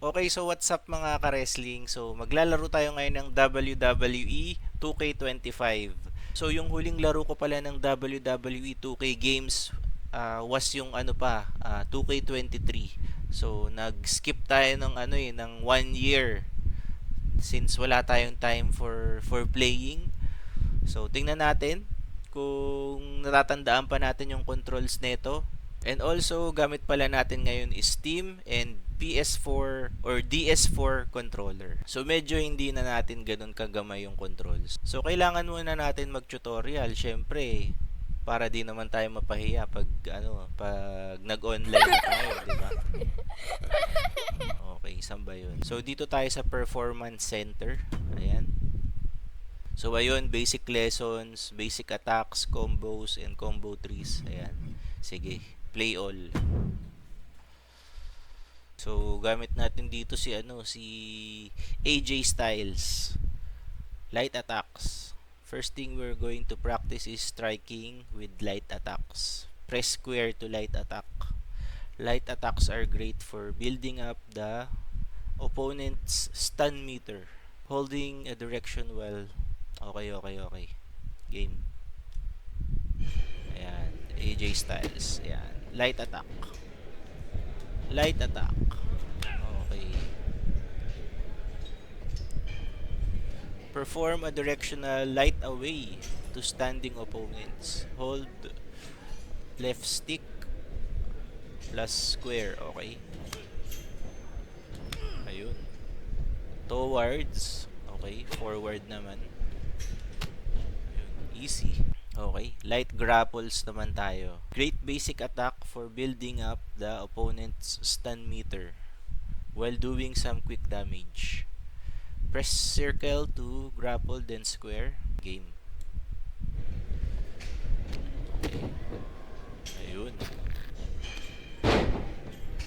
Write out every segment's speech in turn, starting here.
Okay, so what's up mga ka-wrestling? So maglalaro tayo ngayon ng WWE 2K25. So yung huling laro ko pala ng WWE 2K games was yung 2K23. So nag-skip tayo ng ng 1 year since wala tayong time for playing. So tingnan natin kung natatandaan pa natin yung controls nito. And also, gamit pala natin ngayon is Steam and PS4 or DS4 controller. So, medyo hindi na natin ganun kagamay yung controls. So, kailangan muna natin mag-tutorial. Syempre, para di naman tayo mapahiya pag nag-online na tayo, di ba? Okay, saan ba yun? So, dito tayo sa Performance Center. Ayan. So, ayun, basic lessons, basic attacks, combos, and combo trees. Ayan. Sige, play all. So, gamit natin dito si AJ Styles. Light attacks. First thing we're going to practice is striking with light attacks. Press square to light attack. Light attacks are great for building up the opponent's stun meter. Holding a direction well. Okay. Game. Ayan. AJ Styles. Ayan. Light attack. Light attack. Okay. Perform a directional light away to standing opponents. Hold left stick plus square. Okay. Ayun. Towards. Okay. Forward naman. Ayun. Easy. Okay. Light grapples naman tayo. Great basic attack for building up the opponent's stun meter while doing some quick damage. Press circle to grapple then square. Game. Ayun.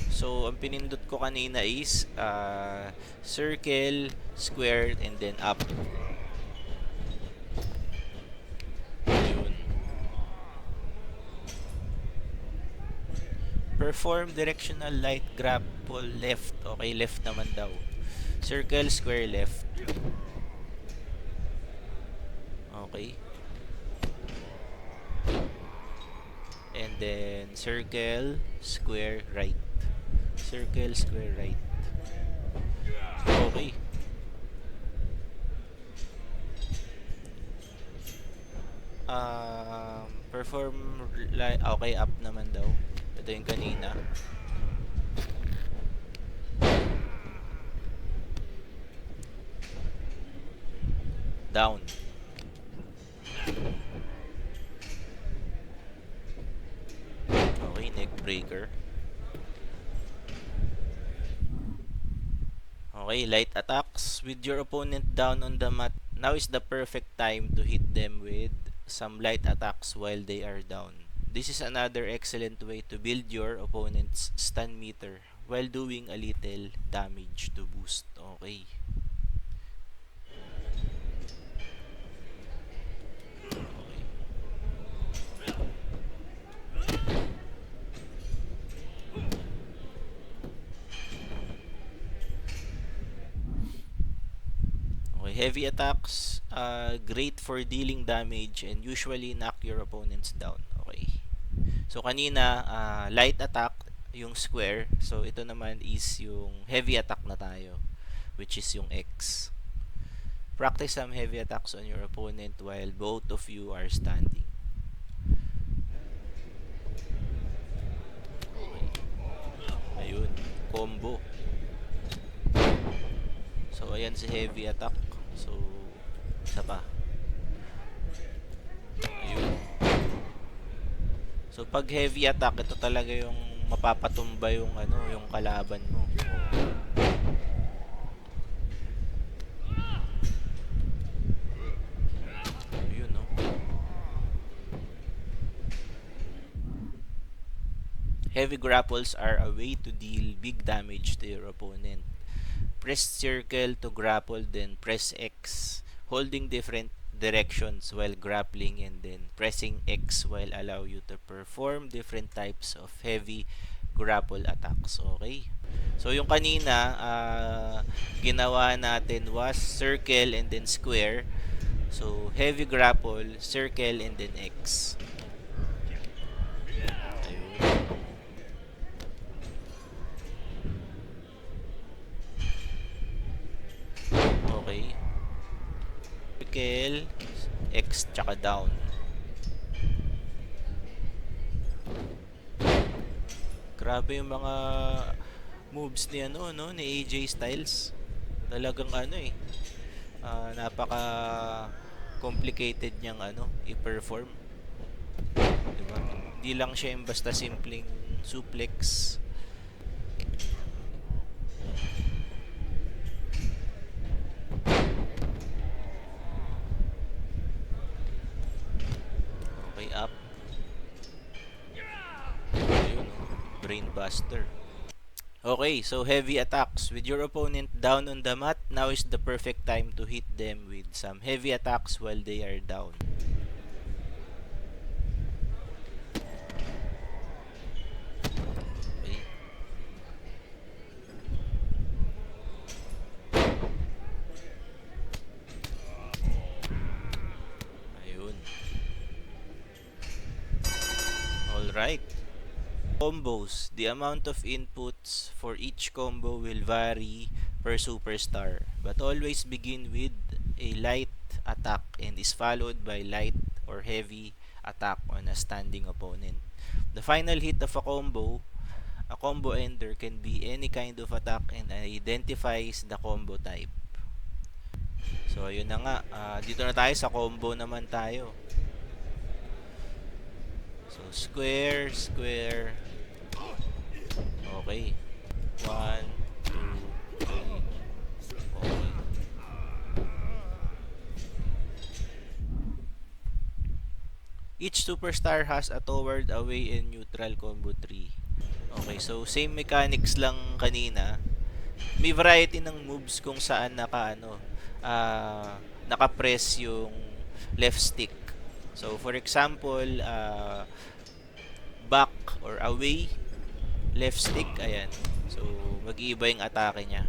So, ang pinindot ko kanina is circle, square, and then up. Ayun. Perform directional light grapple left. Okay, left naman daw. Circle, square, left. Okay. And then circle, square, right. Circle, square, right. Okay. Perform okay, up naman daw. Ito yung kanina. Down. Okay, neck breaker. Okay, light attacks with your opponent down on the mat. Now is the perfect time to hit them with some light attacks while they are down. This is another excellent way to build your opponent's stun meter while doing a little damage to boost. Okay. Okay, heavy attacks, great for dealing damage and usually knock your opponents down. Okay. So kanina, light attack yung square. So ito naman is yung heavy attack na tayo, which is yung X. Practice some heavy attacks on your opponent while both of you are standing. Okay. Ayun, combo. So ayan si heavy attack. So isa pa. Ayun. So pag heavy attack, ito talaga yung mapapatumba yung yung kalaban mo. Ayun, no. Heavy grapples are a way to deal big damage to your opponent. Press circle to grapple, then press X, holding different directions while grappling, and then pressing X while allow you to perform different types of heavy grapple attacks. Okay. So yung kanina, ginawa natin was circle and then square. So heavy grapple, circle and then X. Ayun. Okay. Circle, X tsaka down. Grabe yung mga moves ni ano no ni AJ Styles. Talagang ano napaka complicated niyang i-perform, 'di ba? Hindi lang siya yung basta simpleng suplex. Okay, up. Ayun, brainbuster. Okay, so heavy attacks. With your opponent down on the mat, now is the perfect time to hit them with some heavy attacks while they are down. Okay. Ayun. Alright. Combos. The amount of inputs for each combo will vary per superstar, but always begin with a light attack and is followed by light or heavy attack on a standing opponent. The final hit of a combo ender, can be any kind of attack and identifies the combo type. So ayun na nga, dito na tayo sa combo naman tayo. So square, square. Okay. 1, 2, 3. Okay. Each superstar has a toward, away, and neutral combo tree. Okay, so same mechanics lang kanina. May variety ng moves kung saan naka-press yung left stick. So for example, back or away, left stick, ayan. So mag-iiba yung atake niya.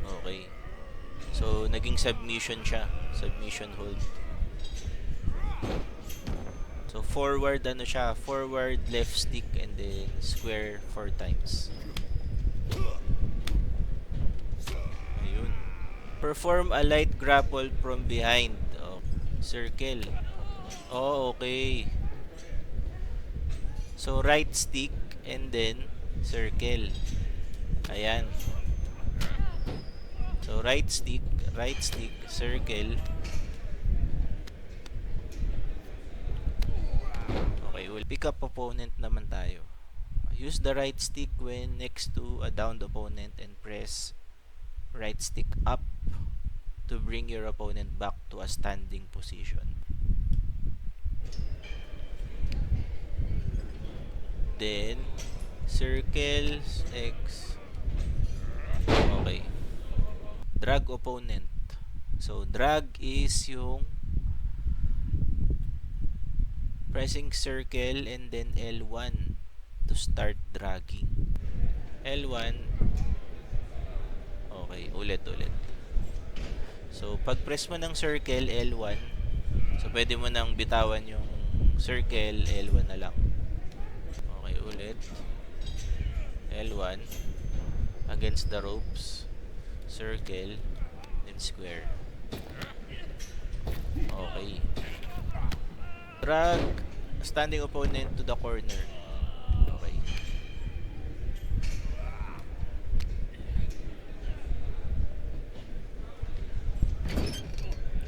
Okay. So naging submission siya. Submission hold. So forward forward left stick and then square 4 times. Ayun. Perform a light grapple from behind. Oh, circle. Oh, okay. So right stick and then circle. Ayan. So right stick, circle. Okay, we'll pick up opponent naman tayo. Use the right stick when next to a downed opponent and press right stick up to bring your opponent back to a standing position. Then circle X. Okay. Drag opponent. So drag is yung pressing circle and then L1 to start dragging. L1. Okay, ulit. So pag press mo ng circle L1, so pwede mo nang bitawan yung circle, L1 na lang. Okay, ulit. L1 against the ropes, circle, then square. Okay. Drag standing opponent to the corner. Okay.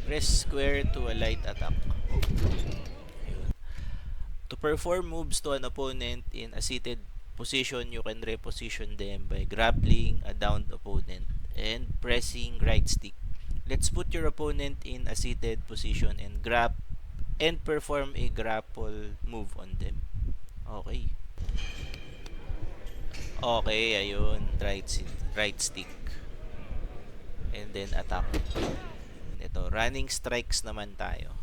Press square to a light attack. Ayun. To perform moves to an opponent in a seated position, you can reposition them by grappling a downed opponent and pressing right stick. Let's put your opponent in a seated position and perform a grapple move on them. Okay. Okay, ayun. Right stick. and then attack. Ito, running strikes naman tayo.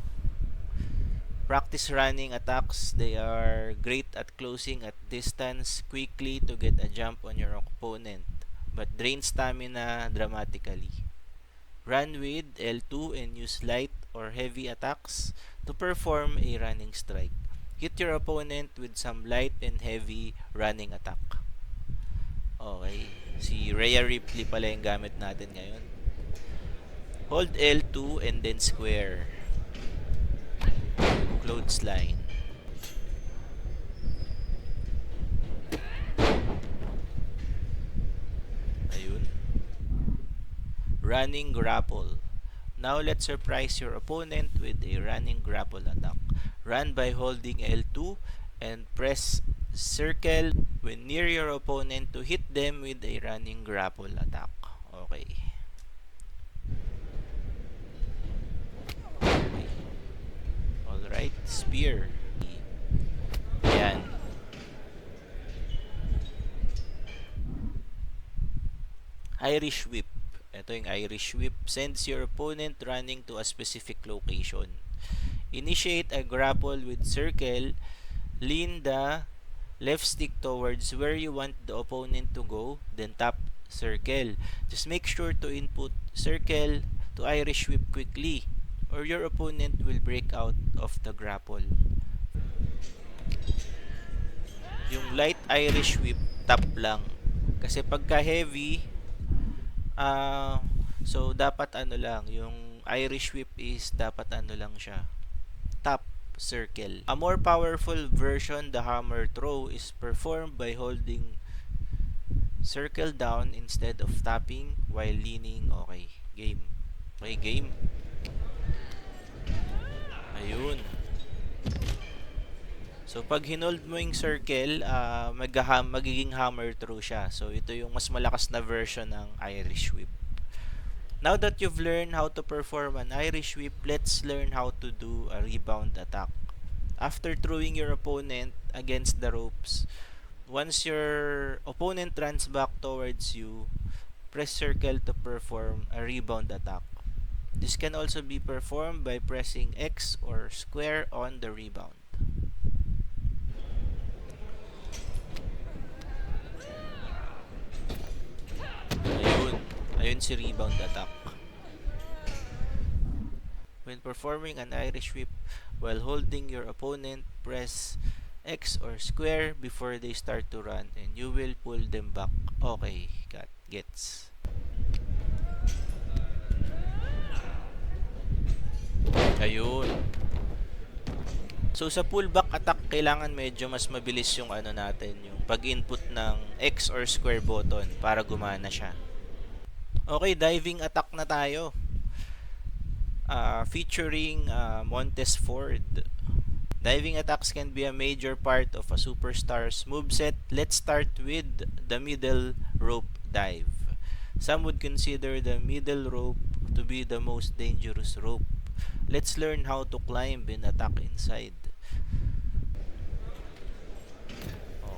Practice running attacks. They are great at closing at distance quickly to get a jump on your opponent, but drain stamina dramatically. Run with L2 and use light or heavy attacks to perform a running strike. Hit your opponent with some light and heavy running attack. Okay, si Rhea Ripley pala yung gamit natin ngayon. Hold L2 and then square. Clothesline. Ayun. Running grapple. Now let's surprise your opponent with a running grapple attack. Run by holding L2 and press circle when near your opponent to hit them with a running grapple attack. Okay. Alright, spear. Yan. Irish whip. Ito yung Irish whip. Sends your opponent running to a specific location. Initiate a grapple with circle. Lean the left stick towards where you want the opponent to go. Then tap circle. Just make sure to input circle to Irish whip quickly, or your opponent will break out of the grapple. Yung light Irish whip, tap lang. Kasi pagka heavy, so dapat ano lang, yung Irish whip is dapat ano lang siya, tap circle. A more powerful version, the hammer throw, is performed by holding circle down instead of tapping while leaning. Okay, game. Okay, game. Ayun. So, pag hinold mo yung circle, magiging hammer throw siya. So, ito yung mas malakas na version ng Irish whip. Now that you've learned how to perform an Irish whip, let's learn how to do a rebound attack. After throwing your opponent against the ropes, once your opponent runs back towards you, press circle to perform a rebound attack. This can also be performed by pressing X or square on the rebound. Ayun si rebound attack. When performing an Irish whip while holding your opponent, press X or square before they start to run and you will pull them back. Okay, gets. Ayun. So sa pullback attack, kailangan medyo mas mabilis yung ano natin, yung pag-input ng X or square button para gumana siya. Okay, diving attack na tayo. Featuring Montez Ford. Diving attacks can be a major part of a superstar's moveset. Let's start with the middle rope dive. Some would consider the middle rope to be the most dangerous rope. Let's learn how to climb and attack inside.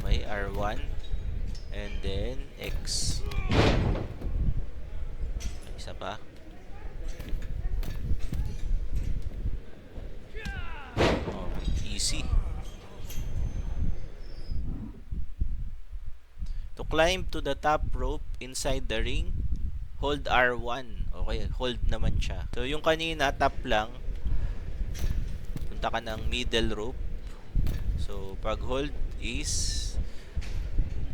Okay, R1 and then X. Isa pa. Easy. To climb to the top rope inside the ring, hold R1. Okay, hold naman siya. So yung kanina, tap lang. Punta ka ng middle rope. So pag hold is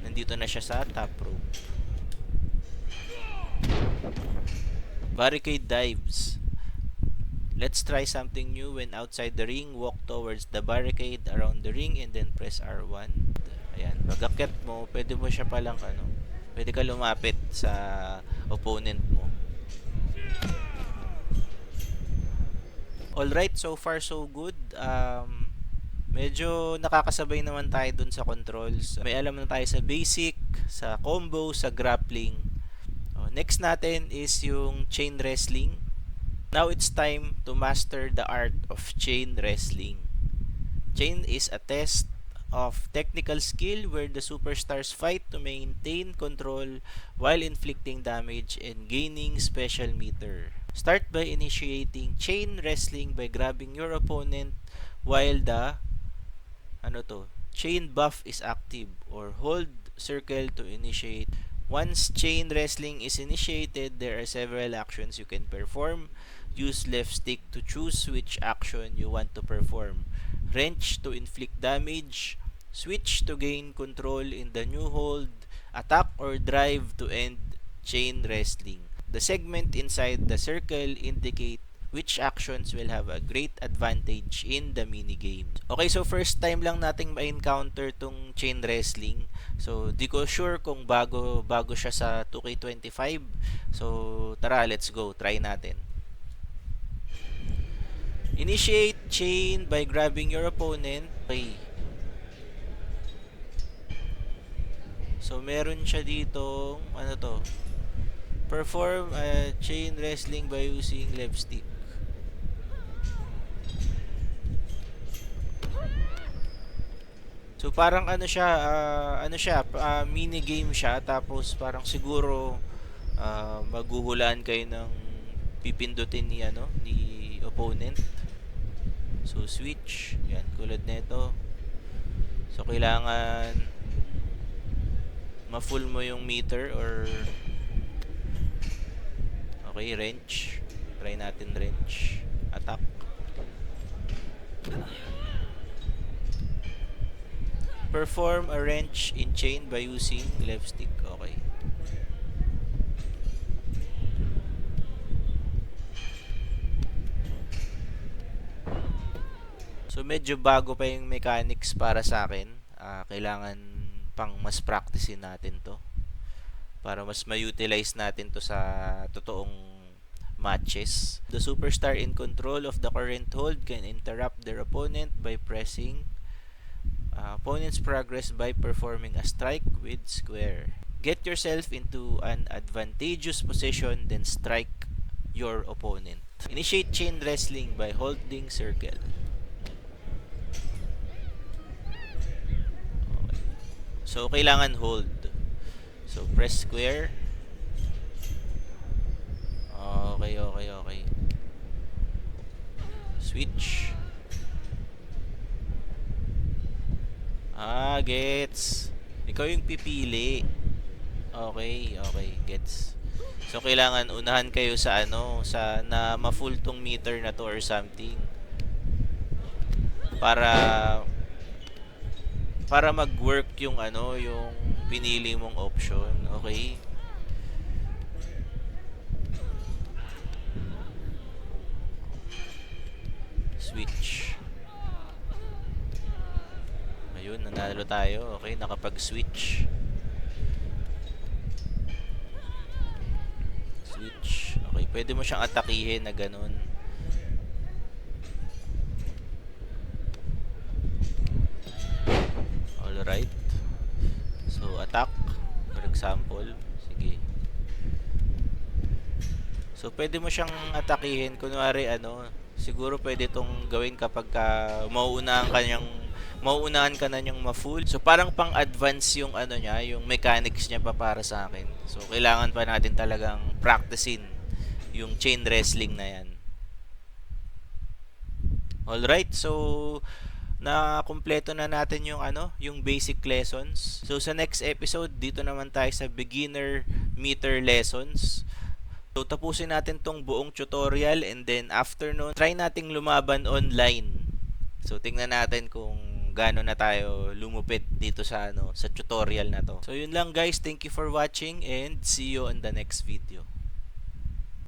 nandito na siya sa top rope. Barricade dives. Let's try something new. When outside the ring, walk towards the barricade around the ring and then press R1. Ayan, pag-akyat mo, pwede mo siya palang pwede ka lumapit sa opponent mo. Alright, so far so good. Medyo nakakasabay naman tayo dun sa controls. May alam na tayo sa basic, sa combo, sa grappling. Next natin is yung chain wrestling. Now it's time to master the art of chain wrestling. Chain is a test of technical skill where the superstars fight to maintain control while inflicting damage and gaining special meter. Start by initiating chain wrestling by grabbing your opponent while the chain buff is active, or hold circle to initiate. Once chain wrestling is initiated, there are several actions you can perform. Use left stick to choose which action you want to perform. Wrench to inflict damage. Switch to gain control in the new hold. Attack or drive to end chain wrestling. The segment inside the circle indicate which actions will have a great advantage in the minigame. Okay, so first time lang nating ma-encounter tong chain wrestling. So, di ko sure kung bago siya sa 2K25. So, tara, let's go. Try natin. Initiate chain by grabbing your opponent. Okay. So, meron siya dito, perform chain wrestling by using left stick. So parang mini game siya, tapos parang siguro maghuhulaan kayo ng pipindutin ni opponent. So switch, yan tulad nito. So kailangan ma-full mo yung meter, or okay, wrench. Try natin wrench. Attack. Perform a wrench in chain by using left stick. Okay. So medyo bago pa yung mechanics para sa akin. Kailangan pang mas practicein natin to para mas ma-utilize natin to sa totoong matches. The superstar in control of the current hold can interrupt their opponent by pressing opponent's progress by performing a strike with square. Get yourself into an advantageous position, then strike your opponent. Initiate chain wrestling by holding circle. Okay. So, kailangan hold. So, press square. Okay. Switch. Gets. Ikaw yung pipili. Okay, gets. So, kailangan unahan kayo sa sa ma-full tong meter na to or something. Para mag-work yung yung pinili mong option. Okay? Switch. Ayun, nanalo tayo. Okay, nakapag-switch. Switch. Okay, pwede mo siyang atakihin na ganun. Alright. So, attack. For example. Sige. So, pwede mo siyang atakihin. Kunwari, siguro pwede itong gawin kapag mauunahan ka na niyang ma-full. So parang pang-advance yung niya, yung mechanics niya pa para sa akin. So kailangan pa natin talagang practicein yung chain wrestling na yan. Alright, so na-kumpleto na natin yung yung basic lessons. So sa next episode, dito naman tayo sa beginner meter lessons. So tapusin natin tong buong tutorial, and then after nun, try nating lumaban online. So tingnan natin kung gaano na tayo lumupit dito sa sa tutorial na to. So yun lang guys, thank you for watching and see you on the next video.